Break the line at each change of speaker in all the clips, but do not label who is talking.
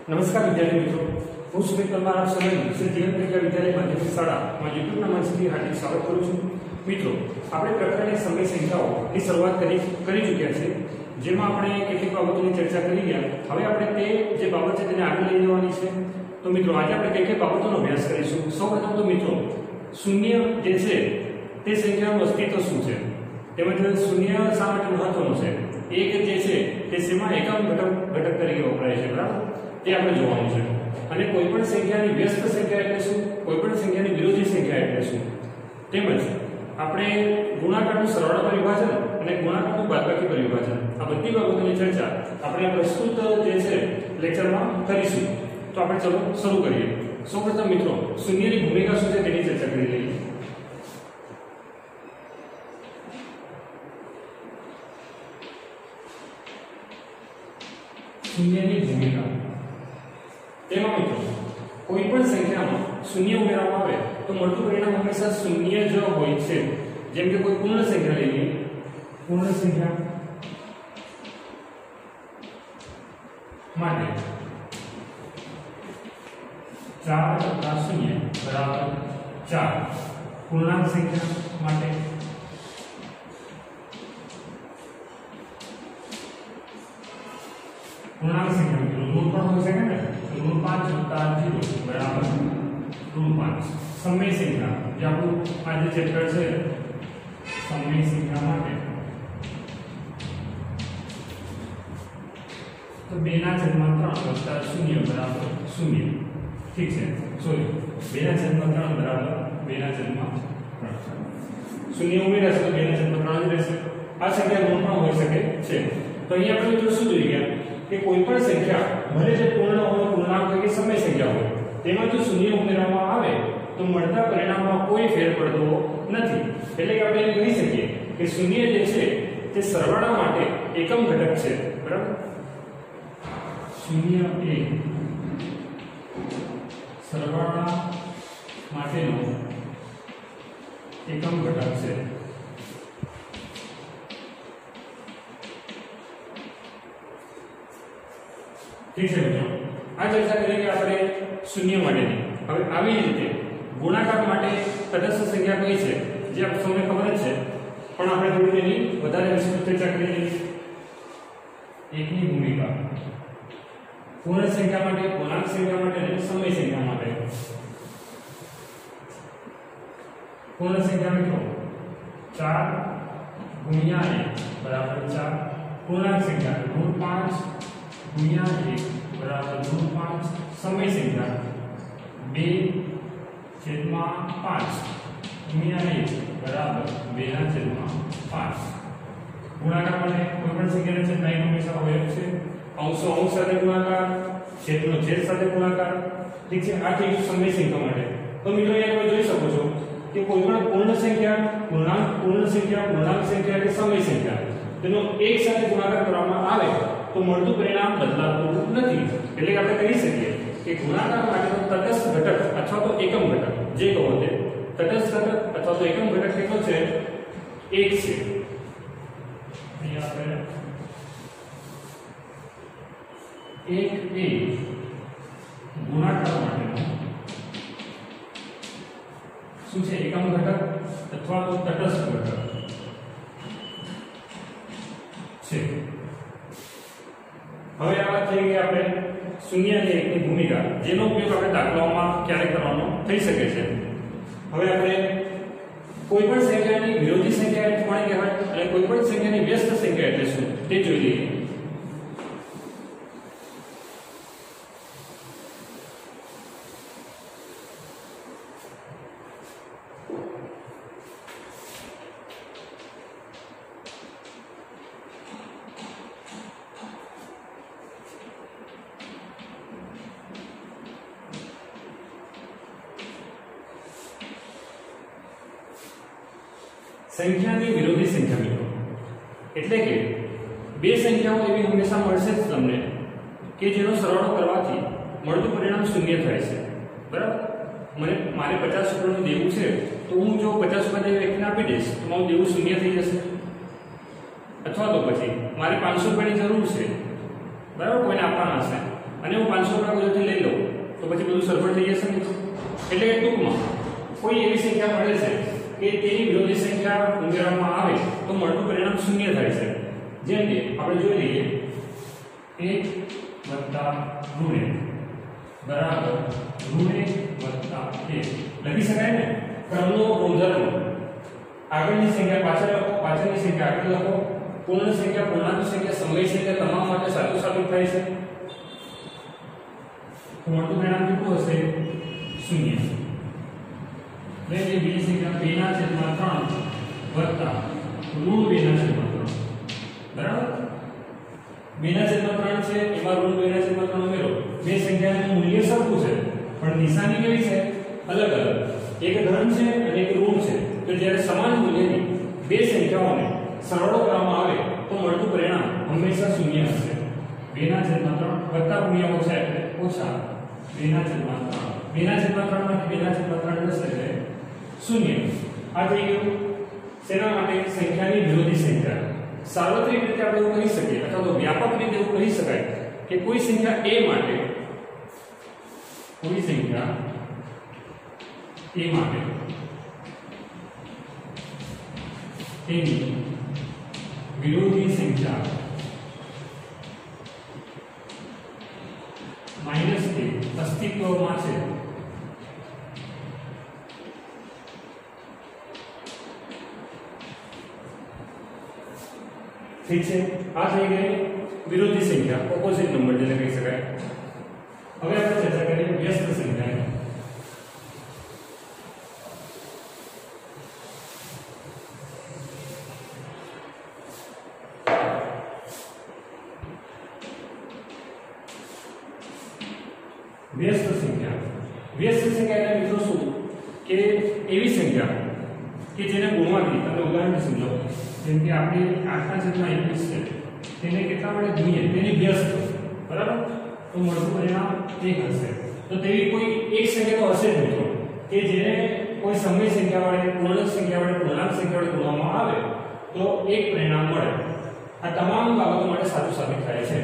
નમસ્કાર વિદ્યાર્થી મિત્રો, હું સુમિત પરમાર આપ સૌનું શ્રી જીવન પ્રજ્ઞા વિદ્યાલય માધ્યમિક શાળામાં યુટ્યુબના મંચથી હાર્દિક સ્વાગત કરું છું. મિત્રો, આપણે પ્રકરણની સમય સંખ્યાઓની શરૂઆત કરી ચૂક્યા છે, જેમાં આપણે કેટલીક બાબતોની ચર્ચા કરી ગયા. હવે આપણે તે જે બાબત છે તેને આગળ લઈ જવાની છે. તો મિત્રો, આજે આપણે કઈ કઈ બાબતોનો અભ્યાસ કરીશું. સૌપ્રથમ તો મિત્રો, શૂન્ય જે છે તે સંખ્યાનું અસ્તિત્વ શું છે, તેમજ શૂન્ય શા માટે મહત્વનું છે, એક જે છે તે શેમાં એકમ ઘટક તરીકે વપરાય છે, બરાબર, તે આપણે જોવાનું છે. અને કોઈપણ સંખ્યાની વ્યસ્ત સંખ્યા એટલે શું, કોઈપણ સંખ્યાની વિરોધી સંખ્યા એટલે શું, તેમજ આપણે ગુણાકારનું સરવાળા પરિભાષણ અને ગુણાકારનું બાદબાકી પરિભાષણ, આ બધી બાબતોની ચર્ચા આપણે પ્રસ્તુત જે છે લેક્ચરમાં કરીશું. તો આપણે ચલો શરૂ કરીએ. સૌપ્રથમ મિત્રો, શૂન્યની ભૂમિકા શું છે તેની ચર્ચા કરી લઈએ. શૂન્યની ભૂમિકા, તેમાં મિત્રો કોઈ પણ સંખ્યામાં શૂન્ય ઉમેરવામાં આવે તો મળતું પરિણામ હંમેશા શૂન્ય જ હોય છે. જેમ કે કોઈ પૂર્ણ સંખ્યા લઈએ, પૂર્ણ સંખ્યા માટે 4 + 0 = 4. પૂર્ણાંક સંખ્યા માટે પૂર્ણાંક સંખ્યા મિત્રો ઋણ પણ હોઈ શકે ને, ઋણ 5 + 0 = ઋણ 5. સમય સંખ્યા, જે આપણું આ જે ચેપ્ટર છે સમય સંખ્યા માટે તો 2/3 + 0 = 0. ઠીક છે, સોરી, 2/3 = 2/3. શૂન્ય ઉમેરાશે તો 2/3 જ રહેશે. આ સંખ્યા ઋણ પણ હોઈ શકે છે. તો અહીંયા આપણે મિત્રો શું જોઈ ગયા કે કોઈ પણ સંખ્યા ભલે જે પૂર્ણ હોય, પૂર્ણાંક હોય કે સમય સંખ્યા હોય, તેમાં જો શૂન્ય ઉમેરવામાં આવે તો મળતા પરિણામમાં કોઈ ફેર પડતો નથી. એટલે કે આપણે કહી શકીએ કે શૂન્ય જે છે તે સરવાળા માટે એકમ ઘટક છે, બરાબર. શૂન્ય એ સરવાળા માટેનો એકમ ઘટક છે. ઠીક છે મિત્રો, આ ચર્ચા કરીએ કે આપણે શૂન્ય માટેની. હવે આવી રીતે ગુણાકાર માટે તટસ્થ સંખ્યા કઈ છે, જે આપ સૌને ખબર જ છે, પણ આપણે થોડી તેની વધારે વિસ્તૃત ચર્ચા કરી લઈએ. એકની ભૂમિકા પૂર્ણ સંખ્યા માટે, પૂર્ણાંક સંખ્યા માટે અને સમય સંખ્યા માટે. પૂર્ણ સંખ્યા મિત્રો 4 × 1 = 4. પૂર્ણાંક સંખ્યા √5 × 1 = √5. સમય સંખ્યા 2/5 × 1 = 2/5. ગુણાકાર માટે કોઈ પણ સંખ્યાને છેદમાં એક હંમેશા હોય જ છે. અંશો અંશ સાથે ગુણાકાર, છેદનો છેદ સાથે ગુણાકાર. ઠીક છે, આ થઈ સમય સંખ્યા માટે. તો મિત્રો અહીંયા તમે જોઈ શકો છો કે કોઈ પણ પૂર્ણ સંખ્યા, પૂર્ણ સંખ્યા, પૂર્ણાંક સંખ્યા કે સમય સંખ્યા તેનો એક સાથે ગુણાકાર કરવામાં આવે તો મળતું પરિણામ બદલાતું નથી. એટલે કે આપણે કહી શકીએ કે ગુણાકાર માટેનો તટસ્થ ઘટક અથવા તો એકમ ઘટક જે કહો તે તટસ્થ ઘટક અથવા તો એકમ ઘટક કેટલો છે? 1 છે. અહીંયા આપણે 1 એ ગુણાકાર માટેનો શું છે? એકમ ઘટક અથવા તો તટસ્થ ઘટક છે. હવે આ વાત થઈ ગઈ આપણે શૂન્ય અને એકની ભૂમિકા, જેનો ઉપયોગ આપણે દાખલાઓમાં ક્યારેક કરવાનો થઈ શકે છે. હવે આપણે કોઈ પણ સંખ્યાની વિરોધી સંખ્યા એટલે કોને કહેવાય અને કોઈ પણ સંખ્યાની વ્યસ્ત સંખ્યા એટલે શું તે જોઈ લઈએ. સંખ્યાની વિરોધી સંખ્યા મિત્રો એટલે કે બે સંખ્યાઓ એવી હંમેશા મળશે જ તમને કે જેનો સરવાળો કરવાથી મળતું પરિણામ શૂન્ય થાય છે, બરાબર. મારે 50 રૂપિયાનું દેવું છે તો હું જો 50 રૂપિયા વ્યક્તિને આપી દઈશ તો મારું દેવું શૂન્ય થઈ જશે. અથવા તો પછી મારે 500 રૂપિયાની જરૂર છે, બરાબર, કોઈને આપવાના છે અને હું 500 ના બદલેથી લઈ લઉં તો પછી બધું સરભર થઈ જશે મિત્રો. એટલે કે ટૂંકમાં કોઈ એવી સંખ્યા મળે છે કે તેની વિરોધી સંખ્યા ઉમેરવામાં આવે તો મળતું પરિણામ શૂન્ય થાય છે. જેમ કે આપણે જોઈ લઈએ 1 + ઋણ બરાબર ઋણ વત્તા 1 લખી શકાય ને. ક્રમનો ગુણધર્મ આગળની સંખ્યા પાછળ લખો, પાછળની સંખ્યા આગળ લખો. પૂર્ણ સંખ્યા, પૂર્ણાંક સંખ્યા, સમય સંખ્યા તમામ માટે સાચું સાબિત થાય છે. તો મળતું પરિણામ કેટલું હશે? શૂન્ય. એટલે બીજી સંખ્યા 2/3 વત્તા ઋણ 2/3 બરાબર. 2/3 છે એમાં ઋણ 2/3 ઉમેરો. બે સંખ્યાનું મૂલ્ય સરખું છે પણ નિશાની કેવી છે? અલગ અલગ. એક ધન છે અને એક ઋણ છે. તો જ્યારે સમાન મૂલ્યની બે સંખ્યાઓને સરવાળો કરવામાં આવે તો મળતું પરિણામ હંમેશા શૂન્ય હશે. 2/3 વત્તા ગુણ્યા ઓછા એટલે ઓછા 2/3. 2/3 માંથી 2/3 જશે એટલે શૂન્ય. આ થઈ ગયું શેના માટે? સંખ્યાની વિરોધી સંખ્યા. સાર્વત્રિક રીતે આપણે એવું કહી શકીએ અથવા તો વ્યાપક રીતે એવું કહી શકાય કે કોઈ સંખ્યા a માટે તેની વિરોધી સંખ્યા -a અસ્તિત્વમાં છે. ઠીક છે. આ થઈ ગઈ વિરોધી સંખ્યા, ઓપોઝિટ નંબર જેને કહી શકાય. હવે આપણે ચર્ચા કરીએ વ્યસ્ત સંખ્યા. વ્યસ્ત સંખ્યા એટલે મિત્રો શું કે એવી સંખ્યા કે જેને ગુણવાથી, તમે ઉદાહરણ સમજો. જેમ કે આપણે 8/21 છે તેને કેટલા વડે ગુણીએ તેની વ્યસ્ત, બરાબર, તો મળતું પરિણામ 1 હશે. તો તેવી કોઈ એક સંખ્યા તો હશે જ મિત્રો કે જેને કોઈ સમય સંખ્યા વડે, પૂર્ણાંક સંખ્યા વડે, પૂર્ણાંક સંખ્યા વડે ગુણવામાં આવે તો એક પરિણામ મળે. આ તમામ બાબતો માટે સાચું સાબિત થાય છે.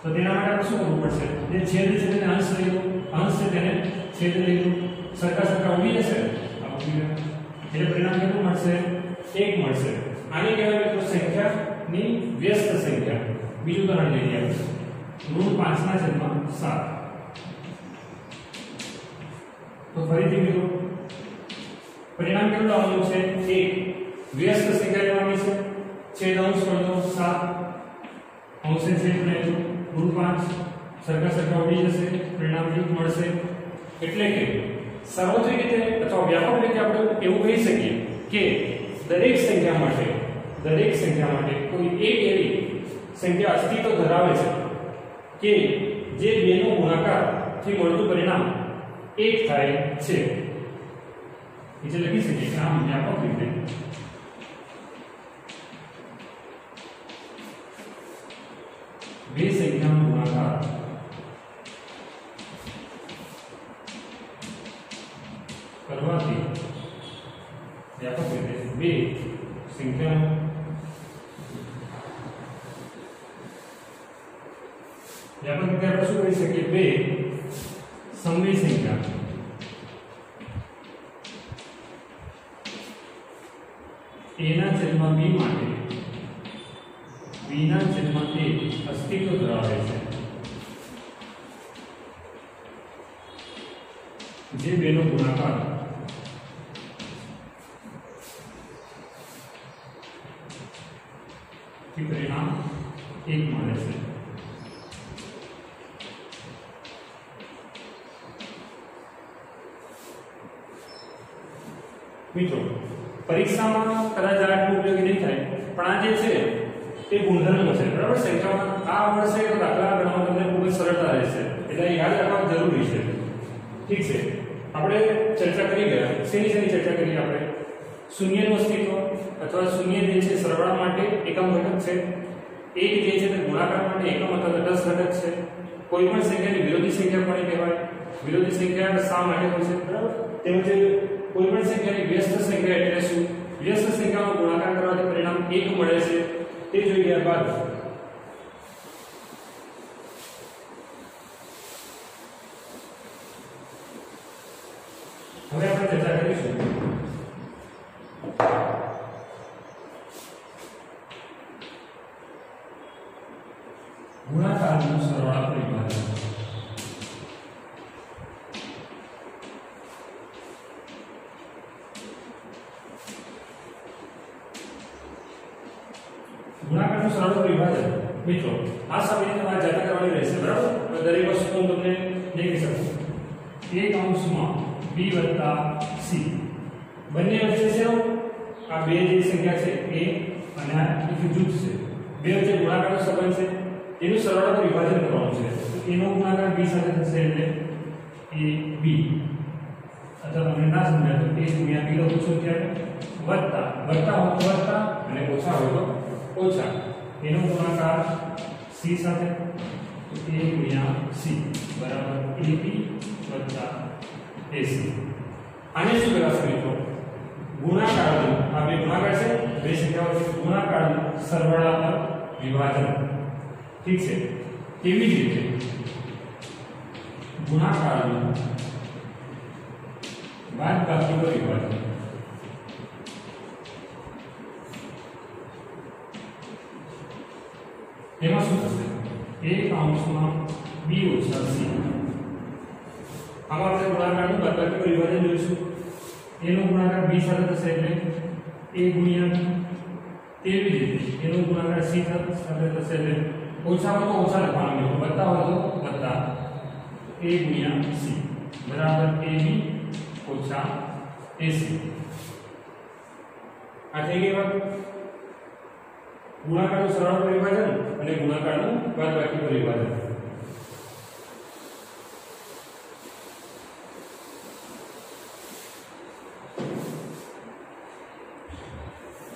તો તેના માટે આપણે શું કરવું પડશે? જે છેદ છે તેને અંશ લઈ લો, અંશ છે તેને છેદ લઈ લો, સરખા ઉડી જશે એટલે પરિણામ કેટલું મળશે? 1 મળશે. આને કહેવાય મિત્રો સંખ્યાની વ્યસ્ત સંખ્યા. બીજું ઉદાહરણ લઈએ આપણે √5/7. તો ફરીથી મિત્રો પરિણામ કેટલું આવવાનું છે? 1. વ્યસ્ત સંખ્યા લેવાની છે, છેદ અંશ કરી દો 7, અંશે છેદ લેજો √5, સરખા ઉડી જશે, પરિણામ 1 મળશે. એટલે કે સાર્વત્રિક રીતે અથવા વ્યાપક રીતે આપણે એવું કહી શકીએ કે દરેક સંખ્યા માટે કોઈ એક એવી સંખ્યા અસ્તિત્વ ધરાવે છે કે જે બેનો ગુણાકાર થી મળતું પરિણામ 1 થાય છે. એટલે લખી શકીએ કે આમ વ્યાપક રીતે બે સંખ્યાનો ગુણાકાર કરવાથી વ્યાપક રીતે બે સંખ્યાનો વ્યાપક રીતે આપણે શું કહી શકીએ? બે સમય સંખ્યા a/b માટે b/a અસ્તિત્વ ધરાવે છે, જે બેનો ગુણાકાર થી પરિણામ 1 મળે છે. મિત્રો પરીક્ષામાં કદાચ આ ઉપયોગી નહીં થાય પણ આ જે છે તે ગુણધર્મ છે, બરાબર. સંખ્યામાં આ આવડશે તો દાખલા ગણવામાં તમને ખૂબ જ સરળતા રહેશે, એટલે યાદ રાખવા જરૂરી છે. ઠીક છે. આપણે ચર્ચા કરી ગયા. શેની ચર્ચા કરી આપણે? શૂન્યનું અસ્તિત્વ અથવા શૂન્ય જે છે સરવાળા માટે એકમ ઘટક છે, એક જે છે તે ગુણાકાર માટે એકમ અથવા તટસ્થ ઘટક છે. કોઈ પણ સંખ્યાની વિરોધી સંખ્યા પણ કહેવાય. વિરોધી સંખ્યા શા માટે હોય છે, બરાબર. તેમજ કોઈ પણ સંખ્યાની વ્યસ્ત સંખ્યા એટલે શું? વ્યસ્ત સંખ્યાનો ગુણાકાર કરવાથી પરિણામ 1 મળે છે. તે જોઈ ગયા બાદ ગુણાકારનું સરવાળા વિભાજન ગુણાકારનું સરવાળા વિભાજન મિત્રો આ સમયે તમારે જાતે કરવાની રહેશે બરાબર તો દરેક વસ્તુ હું તમને લખી શકું a કૌંસમાં b + c બંને વચ્ચે છે આ બે જે સંખ્યા છે a અને આ એક જૂથ છે બે વચ્ચે ગુણાકારનો સંબંધ છે એનું સરવાળાનું વિભાજન કરવાનું છે તો એનો ગુણાકાર b સાથે થશે એટલે ab અથવા તમને ના સમજાય તો a × b લખું છું ત્યારે વત્તા વત્તા હોય તો વત્તા અને ઓછા હોય તો ઓછા એનો ગુણાકાર c સાથે તો a × c બરાબર ab + ac આને શું કરાશે મિત્રો ગુણાકારનું આ બે ગુણાકાર છે બે સંખ્યાઓ છે ગુણાકારનું સરવાળા પર વિભાજન ઠીક છે તેવી જ રીતે ગુણાકારનું બાદબાકી પર વિભાજન એમાં શું થશે a કૌંસમાં b - c આમાં આપણે ગુણાકારનું બાદબાકી પર વિભાજન જોઈશું એનો ગુણાકાર b સાથે થશે એટલે a × b તેવી જ રીતે એનો ગુણાકાર c સાથે થશે એટલે ઓછામાં તો ઓછા લખવાનું મિત્રો વત્તા હોય તો વત્તા a × c બરાબર ab - ac આ થઈ ગઈ વાત ગુણાકારનું સરવાળા પર વિભાજન અને ગુણાકારનું બાદબાકી પર વિભાજન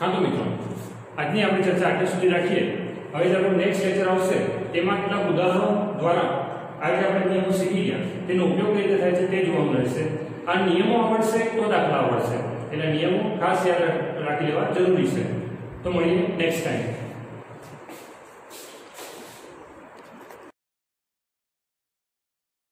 હા તો મિત્રો આજની આપણી ચર્ચા આટલી સુધી રાખીએ હવે જે આપણો નેક્સ્ટ લેક્ચર આવશે તેમાં કેટલાક ઉદાહરણો દ્વારા આજે આપણે નિયમો શીખી ગયા તેનો ઉપયોગ કઈ રીતે થાય છે તે જોવાનું રહેશે આ નિયમો આવડશે તો દાખલા આવડશે એટલે નિયમો ખાસ યાદ રાખી લેવા જરૂરી છે તો મળીએ નેક્સ્ટ ટાઈમ